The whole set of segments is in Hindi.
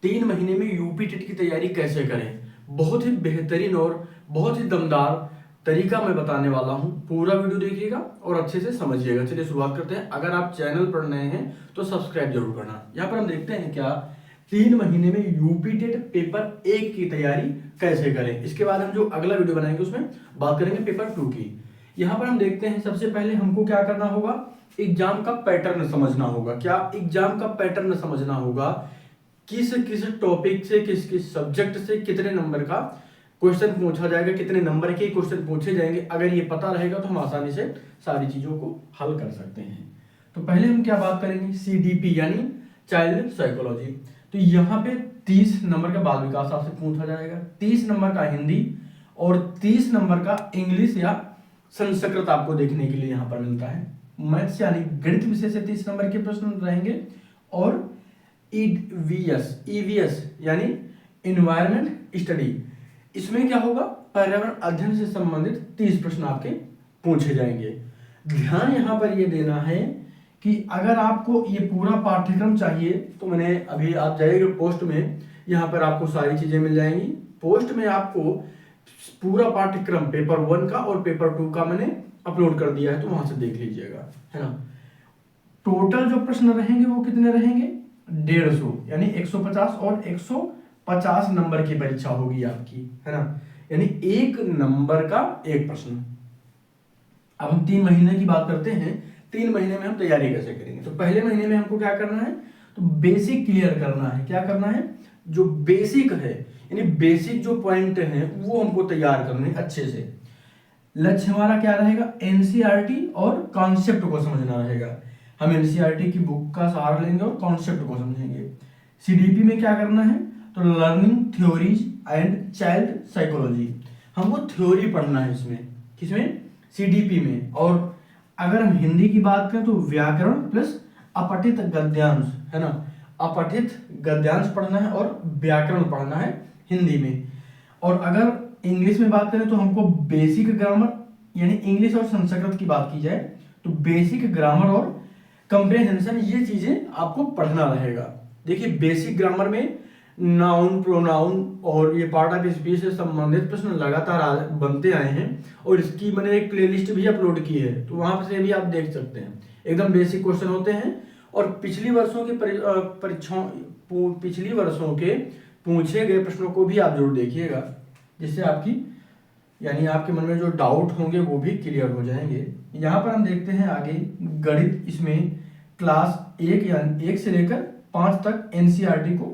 3 महीने में यूपी टेट की तैयारी कैसे करें। बहुत ही बेहतरीन और बहुत ही दमदार तरीका मैं बताने वाला हूं। पूरा वीडियो देखिएगा और अच्छे से समझिएगा। चलिए शुरुआत करते हैं। अगर आप चैनल पर नए हैं तो सब्सक्राइब जरूर करना। यहाँ पर हम देखते हैं क्या 3 महीने में यूपी टेट पेपर 1 की तैयारी कैसे करें। इसके बाद हम जो अगला वीडियो बनाएंगे उसमें बात करेंगे पेपर 2 की। यहाँ पर हम देखते हैं सबसे पहले हमको क्या करना होगा, एग्जाम का पैटर्न समझना होगा। क्या एग्जाम का पैटर्न समझना होगा, किस किस टॉपिक से किस किस सब्जेक्ट से कितने नंबर का क्वेश्चन पूछा जाएगा, कितने नंबर के क्वेश्चन पूछे जाएंगे। अगर ये पता रहेगा तो हम आसानी से सारी चीजों को हल कर सकते हैं। तो पहले हम क्या बात करेंगे, सीडीपी यानी चाइल्ड साइकोलॉजी। तो यहाँ पे 30 नंबर का बाल विकास आपसे पूछा जाएगा, 30 नंबर का हिंदी और 30 नंबर का इंग्लिश या संस्कृत आपको देखने के लिए यहाँ पर मिलता है। मैथ्स यानी गणित विषय से 30 नंबर के प्रश्न रहेंगे और ईवीएस यानी इन्वायरमेंट स्टडी, इसमें क्या होगा, पर्यावरण अध्ययन से संबंधित 30 प्रश्न आपके पूछे जाएंगे। ध्यान यहाँ पर ये देना है कि अगर आपको ये पूरा पाठ्यक्रम चाहिए तो मैंने अभी आप जाइएगा पोस्ट में, यहाँ पर आपको सारी चीजें मिल जाएंगी। पोस्ट में आपको पूरा पाठ्यक्रम पेपर 1 का और पेपर 2 का मैंने अपलोड कर दिया है, तो वहां से देख लीजिएगा, है ना। टोटल जो प्रश्न रहेंगे वो कितने रहेंगे, 150 यानी 150 और 150 नंबर की परीक्षा होगी आपकी, है ना। यानी 1 नंबर का 1 प्रश्न। अब हम 3 महीने की बात करते हैं। 3 महीने में हम तैयारी कैसे करेंगे। तो पहले महीने में हमको क्या करना है, तो बेसिक क्लियर करना है। क्या करना है, जो बेसिक है यानी बेसिक जो पॉइंट है वो हमको तैयार करने अच्छे से। लक्ष्य हमारा क्या रहेगा, एनसीईआरटी और कॉन्सेप्ट को समझना रहेगा। हम एनसीईआरटी की बुक का सहारा लेंगे और कॉन्सेप्ट को समझेंगे। सीडीपी में क्या करना है, तो learning theories and child psychology, हमको थ्योरी पढ़ना है इसमें, किसमें, सीडीपी में। और अगर हम हिंदी की बात करें तो व्याकरण प्लस अपठित गद्यांश, है ना, अपठित गद्यांश पढ़ना है और व्याकरण पढ़ना है हिंदी में। और अगर इंग्लिश में बात करें तो हमको बेसिक ग्रामर यानी इंग्लिश और संस्कृत की बात की जाए तो बेसिक ग्रामर और कंप्रेहेंशन, ये चीजें आपको पढ़ना रहेगा। देखिए बेसिक ग्रामर में नाउन, प्रोनाउन और ये पार्ट ऑफ स्पीच से संबंधित प्रश्न लगातार बनते आए हैं और इसकी मैंने एक प्लेलिस्ट भी अपलोड की है, तो वहां से भी आप देख सकते हैं। एकदम बेसिक क्वेश्चन होते हैं और पिछली वर्षों के परीक्षाओं, पिछली वर्षों के पूछे गए प्रश्नों को भी आप जरूर देखिएगा, जिससे आपकी यानी आपके मन में जो डाउट होंगे वो भी क्लियर हो जाएंगे। यहाँ पर हम देखते हैं आगे गणित, इसमें क्लास 1 यानी 1 से लेकर 5 तक एनसीईआरटी को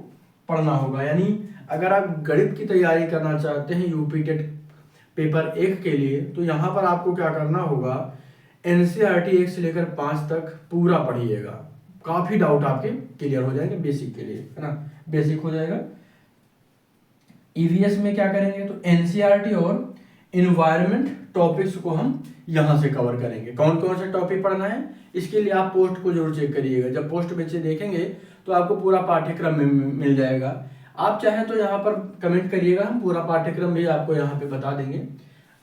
पढ़ना होगा। यानी अगर आप गणित की तैयारी करना चाहते हैं यूपी टेट पेपर 1 के लिए, तो यहाँ पर आपको क्या करना होगा, एनसीईआरटी 1 से लेकर 5 तक पूरा पढ़िएगा। काफी डाउट आपके क्लियर हो जाएंगे बेसिक के लिए, है ना, बेसिक हो जाएगा। ईवीएस में क्या करेंगे, तो एनसीईआरटी और इन्वायरमेंट टॉपिक्स को हम यहां से कवर करेंगे। कौन कौन से टॉपिक पढ़ना है, इसके लिए आप पोस्ट को जरूर चेक करिएगा। जब पोस्ट में से देखेंगे तो आपको पूरा पाठ्यक्रम मिल जाएगा। आप चाहें तो यहाँ पर कमेंट करिएगा, हम पूरा पाठ्यक्रम भी आपको यहाँ पे बता देंगे।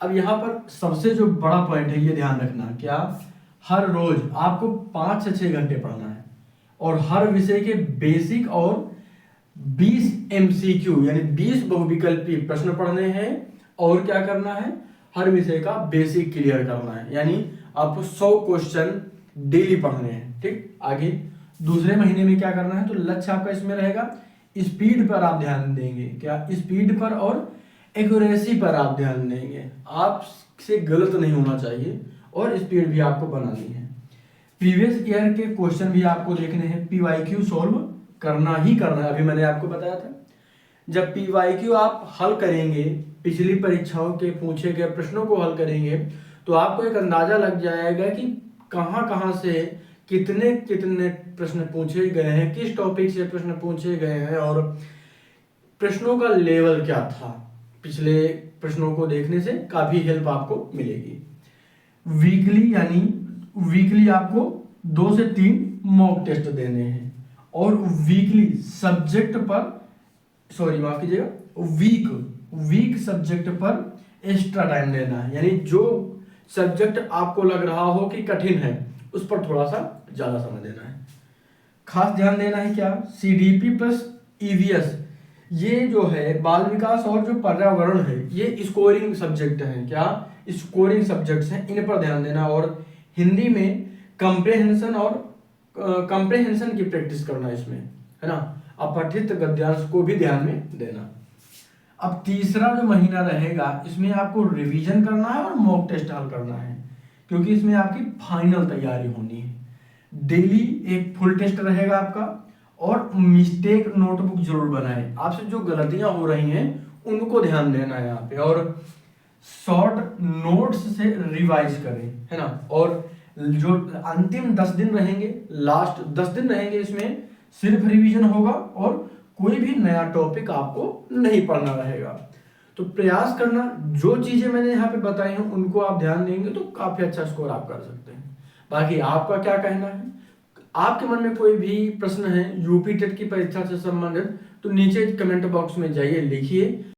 अब यहाँ पर सबसे जो बड़ा पॉइंट है ये ध्यान रखना, क्या हर रोज आपको 5 से 6 घंटे पढ़ना है और हर विषय के बेसिक और 20 एमसीक्यू यानी 20 बहुविकल्पी प्रश्न पढ़ने हैं और क्या करना है, हर विषय का बेसिक क्लियर करना है। यानी आपको 100 क्वेश्चन डेली पढ़ने हैं। ठीक, आगे दूसरे महीने में क्या करना है, तो लक्ष्य आपका इसमें रहेगा स्पीड पर आप ध्यान देंगे। क्या स्पीड पर और एक्यूरेसी पर आप ध्यान देंगे। आपसे गलत नहीं होना चाहिए और स्पीड भी आपको बनानी है। प्रीवियस ईयर के क्वेश्चन भी आपको देखने हैं, पीवाईक्यू सॉल्व करना ही करना है। अभी मैंने आपको बताया था, जब पीवाईक्यू आप हल करेंगे, पिछली परीक्षाओं के पूछे गए प्रश्नों को हल करेंगे, तो आपको एक अंदाजा लग जाएगा कि कहां कहां से कितने कितने प्रश्न पूछे गए हैं, किस टॉपिक से प्रश्न पूछे गए हैं और प्रश्नों का लेवल क्या था। पिछले प्रश्नों को देखने से काफी हेल्प आपको मिलेगी। वीकली यानी वीकली आपको 2 से 3 मॉक टेस्ट देने हैं और वीकली सब्जेक्ट पर, सॉरी माफ कीजिएगा, वीक सब्जेक्ट पर एक्स्ट्रा टाइम देना है। यानी जो सब्जेक्ट आपको लग रहा हो कि कठिन है उस पर थोड़ा सा ज्यादा समय देना है। खास ध्यान देना है क्या, सीडीपी प्लस ईवीएस, ये जो है बाल विकास और जो पर्यावरण है ये स्कोरिंग सब्जेक्ट हैं। क्या स्कोरिंग सब्जेक्ट्स हैं, इन पर ध्यान देना। और हिंदी में कंप्रेहेंशन और कंप्रेहेंशन की प्रैक्टिस करना इसमें, है ना। अपठित गद्यांश को भी ध्यान में देना। अब तीसरा जो महीना रहेगा इसमें आपको रिवीजन करना है और मॉक टेस्ट हल करना है, क्योंकि इसमें आपकी फाइनल तैयारी होनी है। डेली एक फुल टेस्ट रहेगा आपका, और मिस्टेक नोटबुक जरूर बनाएं। आपसे जो गलतियां हो रही हैं उनको ध्यान देना है यहाँ पे, और शॉर्ट नोट्स से रिवाइज करें, है ना। और जो अंतिम 10 दिन रहेंगे, लास्ट 10 दिन रहेंगे, इसमें सिर्फ रिवीजन होगा और कोई भी नया टॉपिक आपको नहीं पढ़ना रहेगा। तो प्रयास करना, जो चीजें मैंने यहाँ पे बताई हैं उनको आप ध्यान देंगे तो काफी अच्छा स्कोर आप कर सकते हैं। बाकी आपका क्या कहना है? आपके मन में कोई भी प्रश्न है यूपी टेट की परीक्षा से संबंधित तो नीचे कमेंट बॉक्स में जाइए, लिखिए।